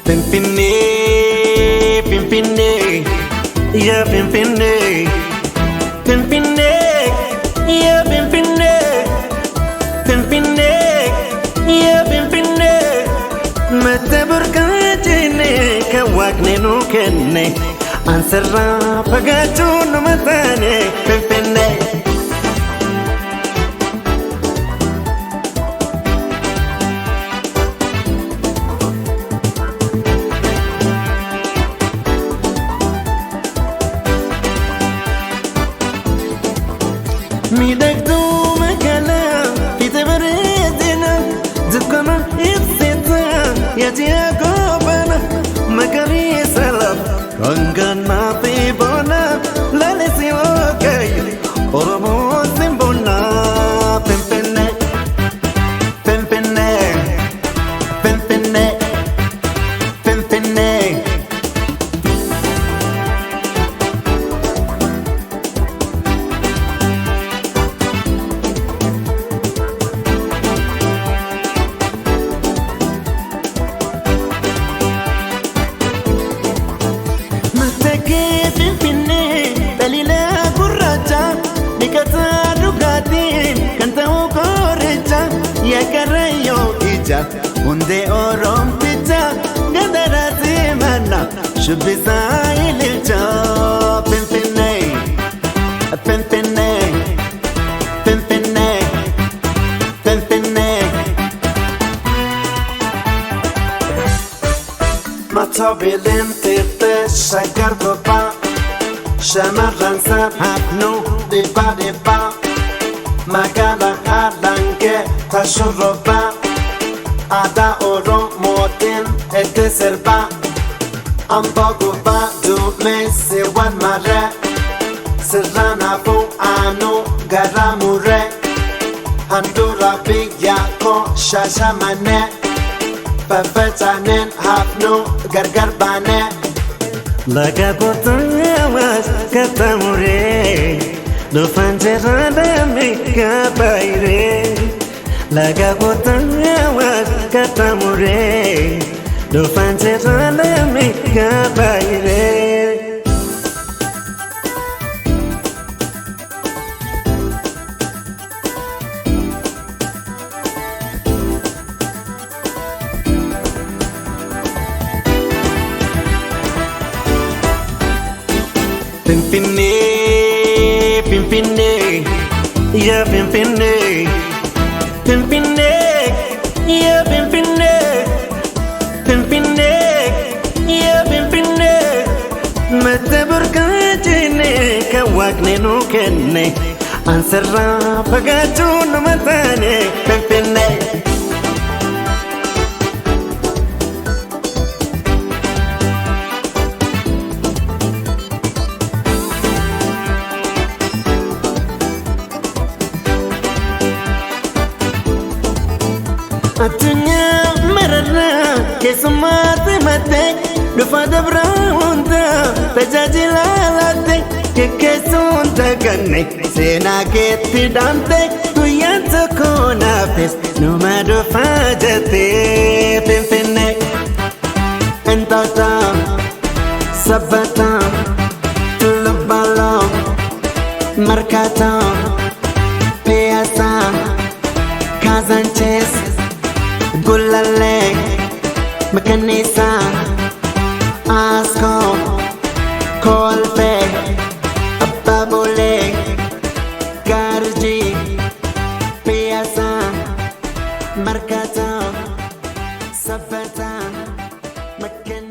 Pimpinne, pimpinne, ya pimpinne, pimpinne, ya pimpinne, pimpinne, ya pimpinne. Mata burkajine kawakne nukenne, ansarra pagachun matane. Pimpinne. ميدكتو مكانا في تبريدنا زبكنا إبسيتا يجيكو بنا مكاني سلام رنغنا في بنا لالسي وكي أرمو سنبنا بمبنة بمبنة بمبنة بمبنة Unde orom tija gadara zimana shubisa ilja pimpinne pimpinne pimpinne pimpinne Matobilin tite shakar kopa Shamarran sarhapnu diba diba Magala halange tashuroba Ada oro motin ete serba Ambogu ba dume se wan mare Serrana fu anu garamure Handura bigya ko shashamane Pafetanen hapnu gargarbane Laga kotawas katamure Dufan serrana mika baire Laga kotawas katamure Dufan serrana mika baire Pimpinne, pimpinne, ya pimpinne Pimpinne, ya pimpinne Pimpinne, ya pimpinne Mata burkajine kawakne nukenne Ansarra pagachun matane Pimpinne Atunya marana kesumate mate Dufa dabra hunda tajajila late Kekesunta ganne sena ketti dante Tuyanto kona pes numa dufa jate Pimpinne entata sabata tulubala Markata Piazza Kazanches Gulale, Macanisa, Asco, Colpe, Ababole, Gargi, Piazza, Marcata, Sapeta, Macan.